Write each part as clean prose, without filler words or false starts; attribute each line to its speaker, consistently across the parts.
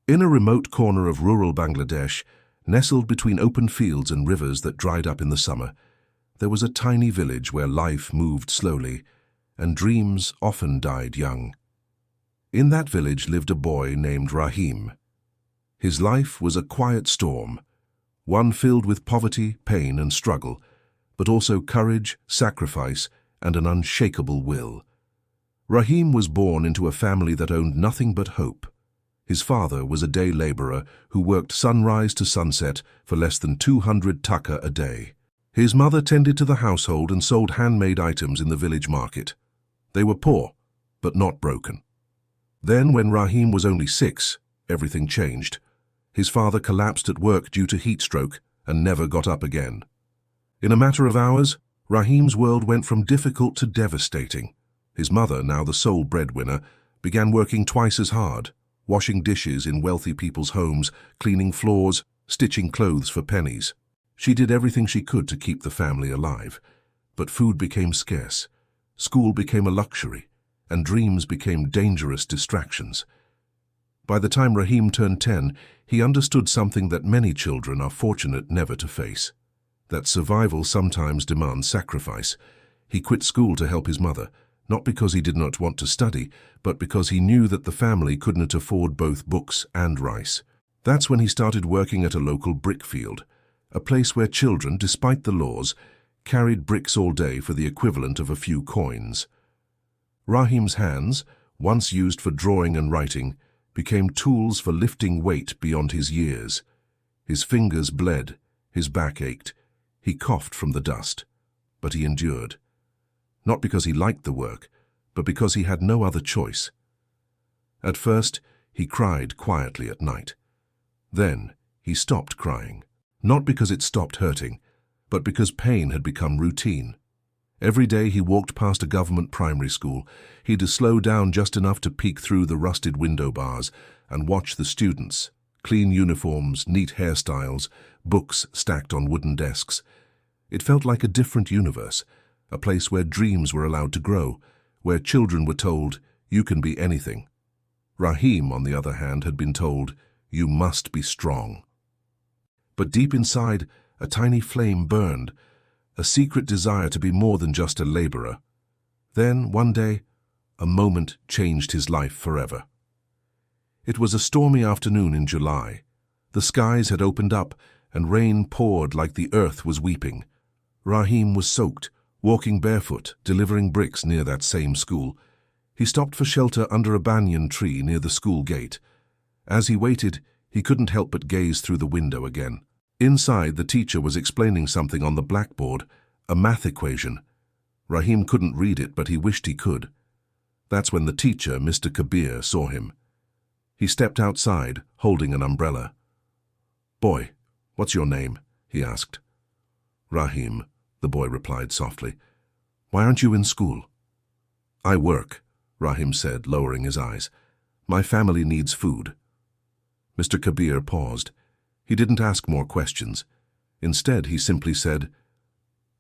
Speaker 1: In a remote corner of rural Bangladesh, nestled between open fields and rivers that dried up in the summer, there was a tiny village where life moved slowly, and dreams often died young. In that village lived a boy named Rahim. His life was a quiet storm, one filled with poverty, pain, and struggle, but also courage, sacrifice, and an unshakable will. Rahim was born into a family that owned nothing but hope. His father was a day laborer who worked sunrise to sunset for less than 200 taka a day. His mother tended to the household and sold handmade items in the village market. They were poor, but not broken. Then, when Rahim was only 6, everything changed. His father collapsed at work due to heat stroke and never got up again. In a matter of hours, Rahim's world went from difficult to devastating. His mother, now the sole breadwinner, began working twice as hard, washing dishes in wealthy people's homes, cleaning floors, stitching clothes for pennies. She did everything she could to keep the family alive, but food became scarce, school became a luxury, and dreams became dangerous distractions. By the time Rahim turned 10, he understood something that many children are fortunate never to face, that survival sometimes demands sacrifice. He quit school to help his mother, not because he did not want to study, but because he knew that the family couldn't afford both books and rice. That's when he started working at a local brick field, a place where children, despite the laws, carried bricks all day for the equivalent of a few coins. Rahim's hands, once used for drawing and writing, became tools for lifting weight beyond his years. His fingers bled, his back ached, he coughed from the dust, but he endured. Not because he liked the work, but because he had no other choice. At first, he cried quietly at night. Then, he stopped crying, not because it stopped hurting, but because pain had become routine. Every day he walked past a government primary school. He'd slow down just enough to peek through the rusted window bars and watch the students, clean uniforms, neat hairstyles, books stacked on wooden desks. It felt like a different universe, a place where dreams were allowed to grow, where children were told, "You can be anything." Rahim, on the other hand, had been told, "You must be strong." But deep inside, a tiny flame burned, a secret desire to be more than just a laborer. Then, one day, a moment changed his life forever. It was a stormy afternoon in July. The skies had opened up, and rain poured like the earth was weeping. Rahim was soaked, walking barefoot, delivering bricks near that same school. He stopped for shelter under a banyan tree near the school gate. As he waited, he couldn't help but gaze through the window again. Inside, the teacher was explaining something on the blackboard, a math equation. Rahim couldn't read it, but he wished he could. That's when the teacher, Mr. Kabir, saw him. He stepped outside, holding an umbrella. "Boy, what's your name?" he asked. "Rahim," the boy replied softly. "Why aren't you in school?" "I work," Rahim said, lowering his eyes. "My family needs food." Mr. Kabir paused. He didn't ask more questions. Instead, he simply said,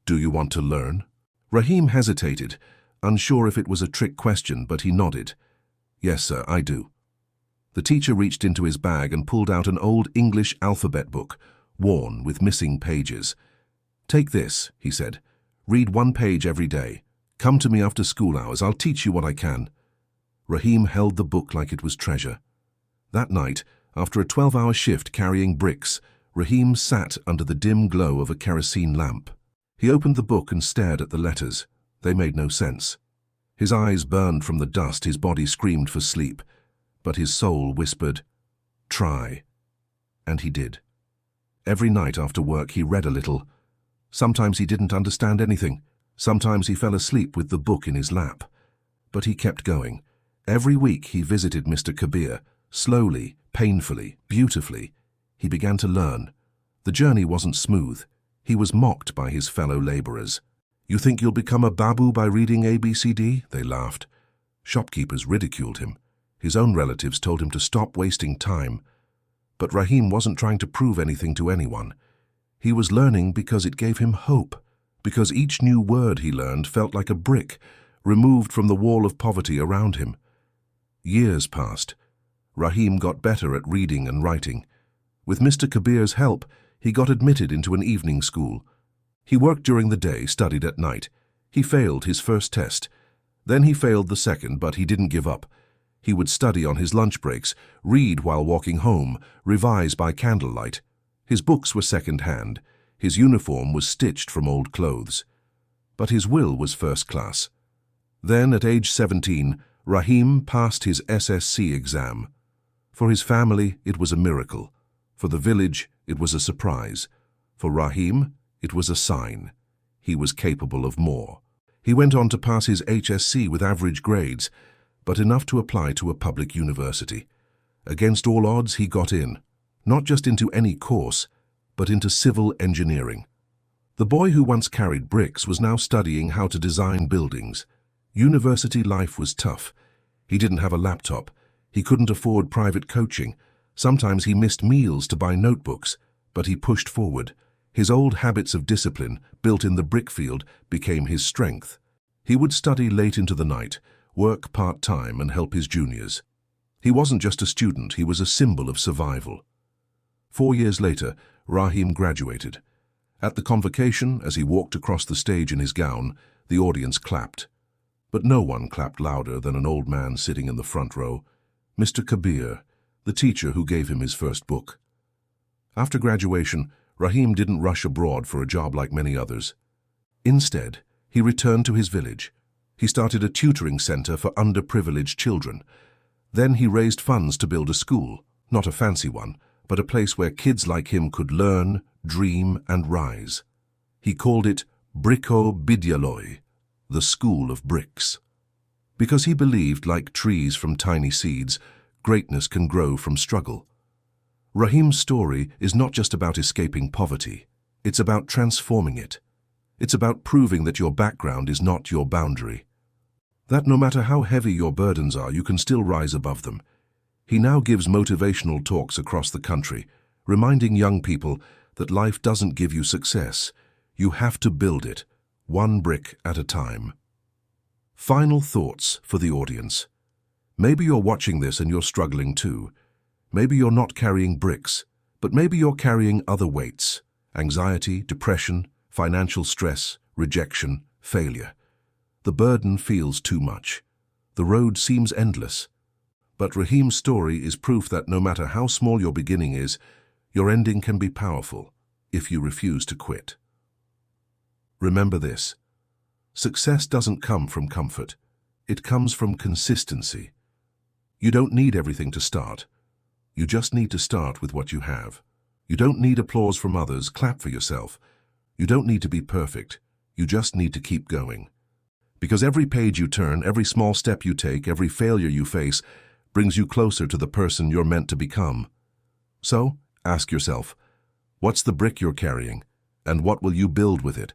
Speaker 1: "Do you want to learn?" Rahim hesitated, unsure if it was a trick question, but he nodded. "Yes, sir, I do." The teacher reached into his bag and pulled out an old English alphabet book, worn with missing pages. "Take this," he said. "Read one page every day. Come to me after school hours. I'll teach you what I can." Rahim held the book like it was treasure. That night, after a 12-hour shift carrying bricks, Rahim sat under the dim glow of a kerosene lamp. He opened the book and stared at the letters. They made no sense. His eyes burned from the dust, his body screamed for sleep. But his soul whispered, "Try." And he did. Every night after work he read a little. Sometimes he didn't understand anything. Sometimes he fell asleep with the book in his lap. But he kept going. Every week he visited Mr. Kabir. Slowly, painfully, beautifully, he began to learn. The journey wasn't smooth. He was mocked by his fellow laborers. "You think you'll become a babu by reading ABCD?" They laughed. Shopkeepers ridiculed him. His own relatives told him to stop wasting time. But Rahim wasn't trying to prove anything to anyone. He was learning because it gave him hope, because each new word he learned felt like a brick removed from the wall of poverty around him. Years passed. Rahim got better at reading and writing. With Mr. Kabir's help, he got admitted into an evening school. He worked during the day, studied at night. He failed his first test. Then he failed the second, but he didn't give up. He would study on his lunch breaks, read while walking home, revise by candlelight. His books were second-hand. His uniform was stitched from old clothes. But his will was first class. Then, at age 17, Rahim passed his SSC exam. For his family, it was a miracle. For the village, it was a surprise. For Rahim, it was a sign. He was capable of more. He went on to pass his HSC with average grades, but enough to apply to a public university. Against all odds, he got in, not just into any course, but into civil engineering. The boy who once carried bricks was now studying how to design buildings. University life was tough. He didn't have a laptop. He couldn't afford private coaching. Sometimes he missed meals to buy notebooks, but he pushed forward. His old habits of discipline, built in the brick field, became his strength. He would study late into the night, work part-time and help his juniors. He wasn't just a student, he was a symbol of survival. 4 years later, Rahim graduated. At the convocation, as he walked across the stage in his gown, the audience clapped. But no one clapped louder than an old man sitting in the front row, Mr. Kabir, the teacher who gave him his first book. After graduation, Rahim didn't rush abroad for a job like many others. Instead, he returned to his village. He started a tutoring center for underprivileged children. Then he raised funds to build a school, not a fancy one, but a place where kids like him could learn, dream, and rise. He called it Bricko Bidyaloy, the School of Bricks. Because he believed, like trees from tiny seeds, greatness can grow from struggle. Rahim's story is not just about escaping poverty. It's about transforming it. It's about proving that your background is not your boundary. That no matter how heavy your burdens are, you can still rise above them. He now gives motivational talks across the country, reminding young people that life doesn't give you success. You have to build it, one brick at a time. Final thoughts for the audience. Maybe you're watching this and you're struggling too. Maybe you're not carrying bricks, but maybe you're carrying other weights: anxiety, depression, financial stress, rejection, failure. The burden feels too much. The road seems endless. But Rahim's story is proof that no matter how small your beginning is, your ending can be powerful if you refuse to quit. Remember this: success doesn't come from comfort. It comes from consistency. You don't need everything to start. You just need to start with what you have. You don't need applause from others. Clap for yourself. You don't need to be perfect. You just need to keep going. Because every page you turn, every small step you take, every failure you face brings you closer to the person you're meant to become. So, ask yourself, what's the brick you're carrying, and what will you build with it?